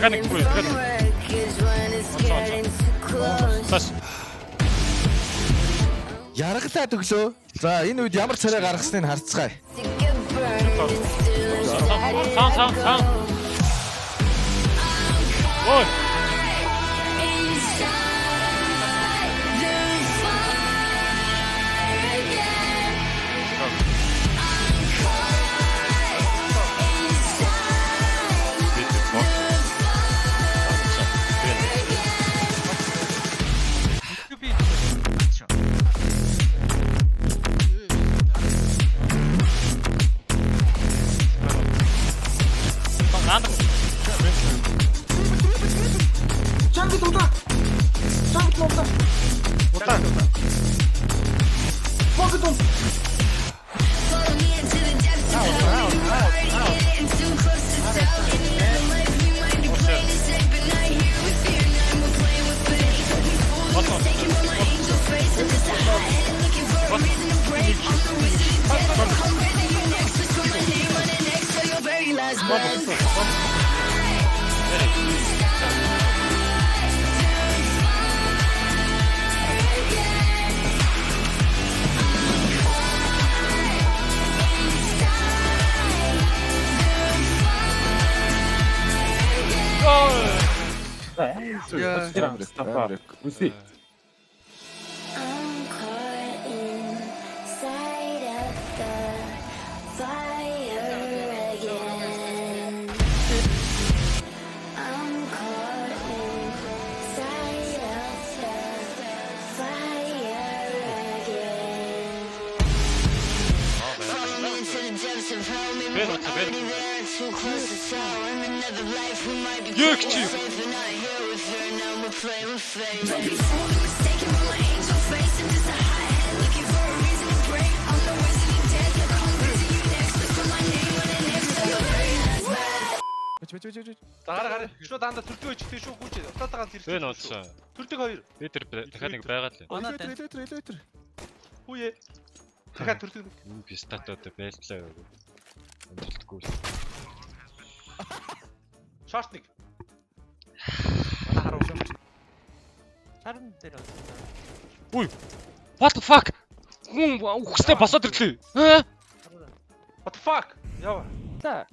Mechanic full. Тас. Яргалаад өглөө. За энэ үед ямар царай гаргасныг харцгаая. Сан. Ой. Үгүй. I'm caught inside of the fire again. I'm caught inside of the fire again. Falling into the depths of hell, maybe we're already there, too close to tell. In another life, we might be safe, but not here with fear. Now we're playing with fate. Don't be fooled, mistaken by my angel face, and just a hot head looking for a reason to break. I'm the wizard of death, you're coming to you next. Look for my name on the next to your very last breath. Гараа. Шүү дандаа төрдөг өчтэй шүү гүйч. Утаад байгаа тэр. Бэ нууцсан. Төрдөг хоёр. Би тэр механик байгаа л. Элеватор. Хүүе. Дахиад төрдөг. Би статууд байлтлаа. Амжилтгүй. Шорт нэг. Чарн дээр байна. Үй. What the fuck? Үхстэй босоод ирлээ. What the fuck? Яа. За.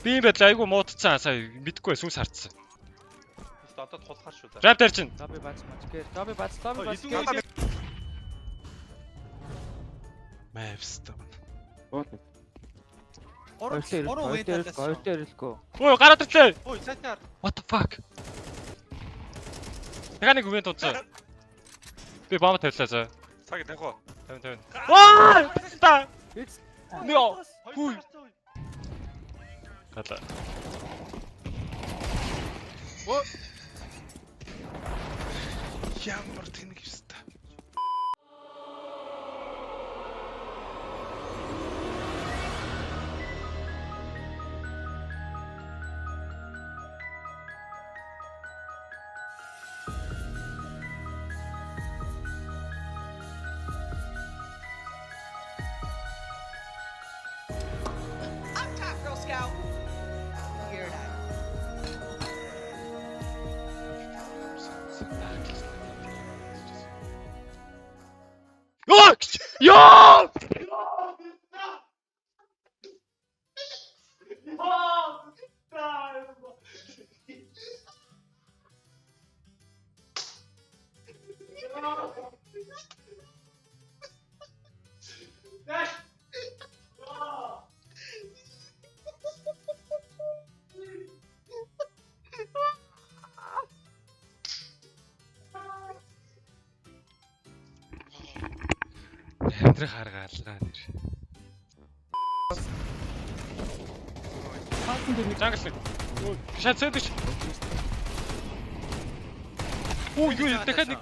Би юм байл айгу муудцсан сая мэдгүй сүнс хартсан. Одоо тулахар шүү дээ. Trap дээр чинь. Лоби бац мачгээр. Лоби бац. Maps та. Ороо ирэлгүй. Ой гараад ирлээ. Ой сайтаар. What the fuck? Механик үгүй тууцсан. Би бомб тавилаа за. Цаг тавих уу? 50. Аа! Та. Нөө. Хүй. Ката. Оо. Ямар тэнэг юм та. Girl Scout. Here tonight. Ёо! Амьдрах харгаалгаа нэр. Хаалтан дээр жангал. Шат сэдэж. Оо юу дахиад нэг.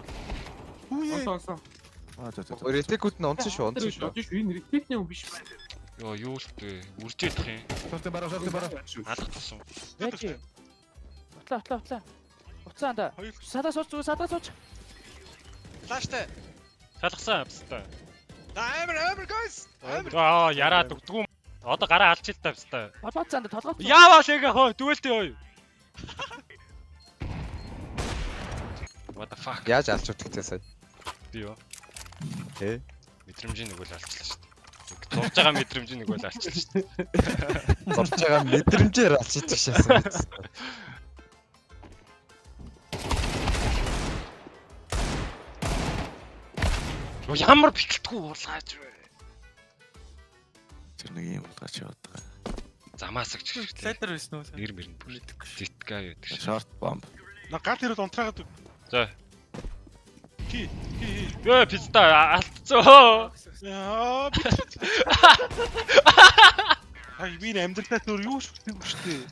Онсон. Ретекут нь онцсон шүү. Энэ ретекний юм биш байна. Йоо юу л бэ? Үржээлх юм. Шортын бараа. Алах тасан. Яачи. Утлаа. Уцаанда. Садаа сууч. Лааштай. Салгасан австаа. Амар guys. Аа яраад өгдгүү. Одоо гараа алж ил тавьстай. Толгойд цаанда толгойд. Яаваа шега хой дүэлтэй хой. What the fuck? Яаж алж утгах сая? Би юу? Ээ. Мэдрэмжийн нэг үл алчлаа шүү дээ. Зурж байгаа мэдрэмжийн нэг үл алчлаа шүү дээ. Зурж байгаа мэдрэмжээр алж идэх шээсэн. Юу ямар бэлтгүү уулгаач вэ? Тэр нэг юм уулгаач яваад байгаа. Замаас агч хэрэгтэй. Ледер байсан уу? Нэр мэрэн бүлэтгэв. Зитга юу гэдэг шиг. Short bomb. На гал хэрэг унтраагаад. За. Ки. Ёо писта алдцоо. Яа би. Ай би амьдралаа нөр юу шүтдэг юм шүү дээ.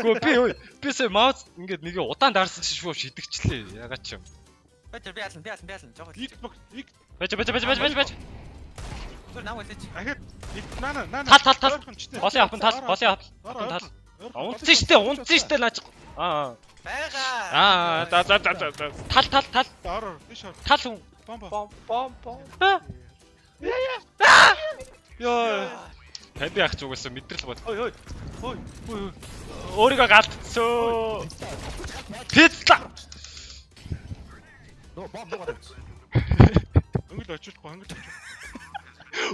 Гөө би юу? Бисээ маус ингээд нэг удаан даарсан чинь шууд шидэгчлээ. Ягаад ч юм. Бачаа би ялсан. Жоо. Ик. Бэж. Зүр нам үлээч. Ахад нана. Тал. Голын апн тал. Унцсан штэ наач. Аа. Бага. За. Тал. Ороо. Ишор. Тал хүн. Бомба. Ёо. Танд яах ч угаасаа мэдрэл бод. Ой. Өөрийгөө галтцоо. Пицца. Өнгөл очихгүй.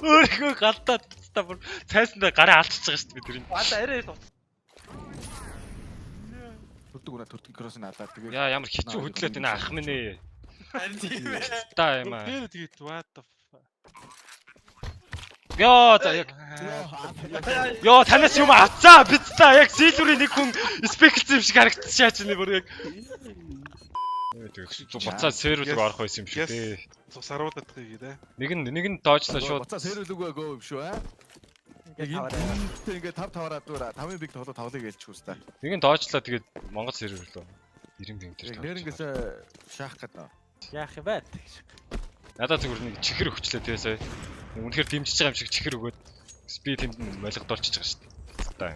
Өөрийгөө галтаад та бүр цайсандаа гараа алдчихж байгаа шүү дээ бид тэр. Баада арай тоо. Төрдөг кросс наалаад тэгээ. Яа ямар хичүү хөдлөөд энэ ах минь ээ. Харин тийм ээ. Та юм аа. Тэр тэгээд what the fuck. Яа за яг. Яа танаас юм авцаа пицца яг сэлүрийн нэг хүн спеклсэн юм шиг харагдчихаа чинь бүр яг. Тэгэх буцаа серверлөг орох байсан юм шиг дээ. Цус аруулдаг гэдэг. Нэг нь доочлоо шууд. Буцаа серверлөг өгөө юм шүү аа. Яг ингээд 5-5-аар дураа 5-ын биг тоглоо тоглоё гэлчих үстэй. Нэг нь доочлоо тэгээд Монгол серверлөө. 90 бинг дээр. Нэрнгээс шаах гэдэг. Яах юм бэ? Надад зүгээр нэг чихэр өгчлээ тэгээ сая. Үнэхээр дэмжиж байгаа юм шиг чихэр өгөөд спид тэнд молгодолчихж байгаа шүү дээ.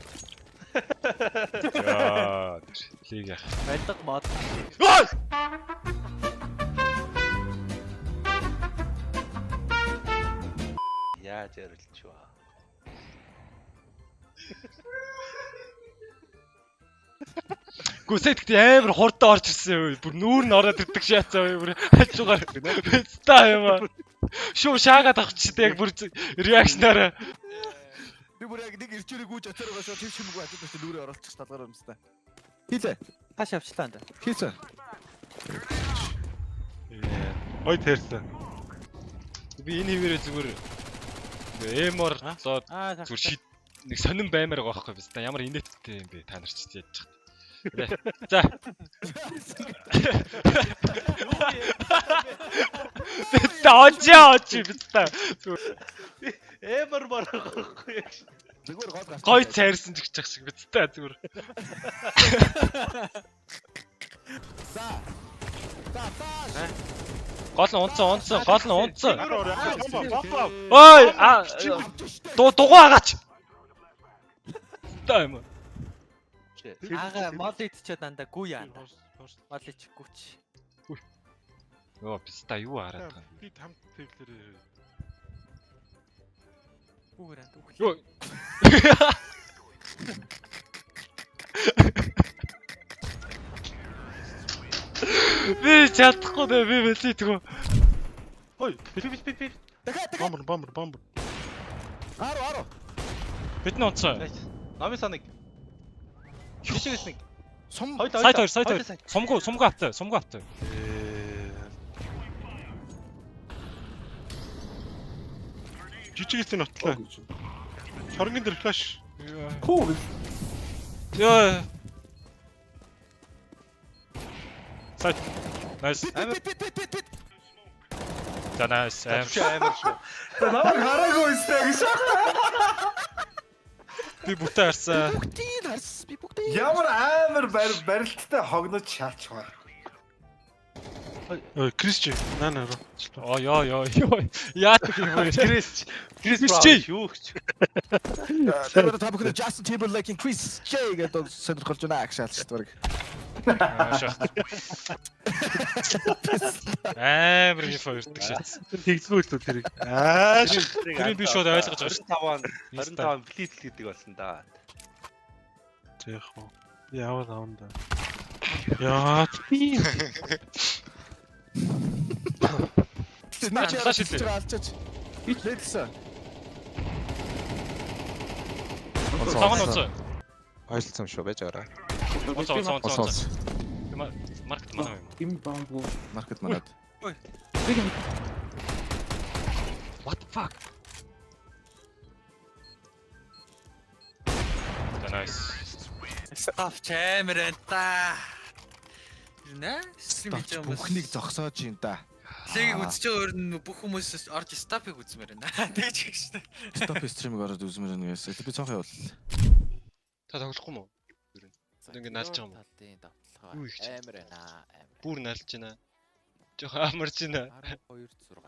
Яа, лиг яах. Байдаг мод. Яаж ярилч ба. Гүсэт амар хурдан орж ирсэн юм. Бүр нүүр нь ороод ирдэг шаацаа бүр хажуугаар. Ста юм. Шуу шаагаад авчихдаг яг бүр реакшнаараа. Би бүр яг нэг ирчүүрийг үүж очоор байгаа шүү. Тэр чимгүй хажууд нь нүрээ оруулчих талгаар юм сте. Хийлээ. Хаш авчлаа энэ. Хийсэн. Ой тэрсэн. Би энэ хിവэрээ зүгээр эмор зоо Аа зүгээр шид нэг сонирн баймаар байгаа байхгүй биз та ямар инээдтэй юм бэ та нар ч яаж чад. За. Таачаач биз та. Эмэр барахгүй яг. Зүгээр гол гаш. Гой цайрсан ч гэж шиг биз та зүгээр. За. Гол нь унцсан. Бомба. Ой дугуй агаач. Та юм. Ага мод идчихэд дандаа гүү яанда. Мод ич гүүч. Йоо писта юу хараад байгаа юм. Би хамт тэглэрээ. Гүүрэн дүү. Йоо. Би чадахгүй нэ би бэлтгүү. Ой, би. Дахиад. Бомб. Аруу. Бидний унцсан. Намын саныг. Жижигээс нэг. Сум. Сайт 2. Сумгу автай. Жижигээс нь отлоо. Шоронгийн дээр флаш. Яа. Сайт. Найс. За найс. Амар шүү. Намайг хараагүй өстэй гэж. Би бүтэ харсан. Би бүгдийг Ямар амар барилттай хогнож шаалчихваа. Ой, Крисч. Наа. Оо ёо. Яа тийм Крис чи. юу гэж. тэр та бүхэн Justin Timberlake-ийн Chris J гэдэг сонирхолж байна гэж шаалж байна. Амар нэг хоёрдаг шатсан. Тэгзгүй л тэрийг. Ааш. Тэрийг би шууд ойлгож байгаа шүү. 25 плит гэдэг болсон да. Зээх уу. Яваа наанда. Яа тийм. Наач Флаш яарч хийлээ. алчаач. Хит лээдсэн. Цагаан уцаа. Ойлцсон шүү байж байгаа. Уцаа. Маркет манай юм. Маркет манад. What the fuck? Nice. Стаф чамэр та. Нэ? Стрим хийж байгаа хүмүүс Бүхнийг зогсоож юм да. легийг үзэж байгаа өөр нь бүх хүмүүс орж стафыг үзмээр байна. Тэгж их шүү дээ. Стоп стримийг ороод үзмээр нэг яасан. Би цонхоо явуул. Та тоглохгүй мó? Ингээ наалж байгаа юм. Талын давталгаа Юу их ч. амар байна амар. Бүр наалж байна. Жохо амарч байна. 12-6.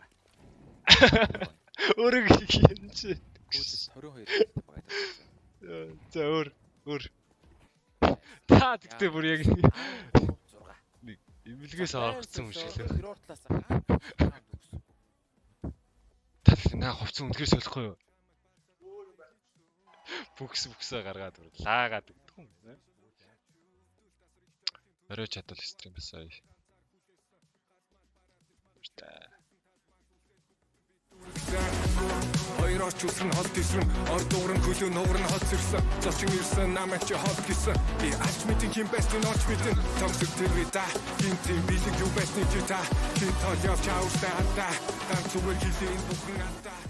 Өөрөө юм чи. Гүйцэс 22 багтаа. За өөр. Та тэгтээ бүр яг 6. имлгээс авахсан юм шиг лээ. Өрөөр талаас хаа. Та наа хувцсан үнэхээр солихгүй юу? Бүксээ гаргаад бүр лаагаад өгдөг юм байна. Орой чадвал стрим басаа. Хоёр орч үсрэн хол тийсрэн ор дууран хөлөө нуурн хол зэрсэн зочин ирсэн намайг чи хол гисэн би алч мэдин хин бэст нооч мэдин томсог тэрвэ да хинтийн билэг юу бэст чи та хин тол явж аавста ата дан зүгээр хилийн бүхэн ата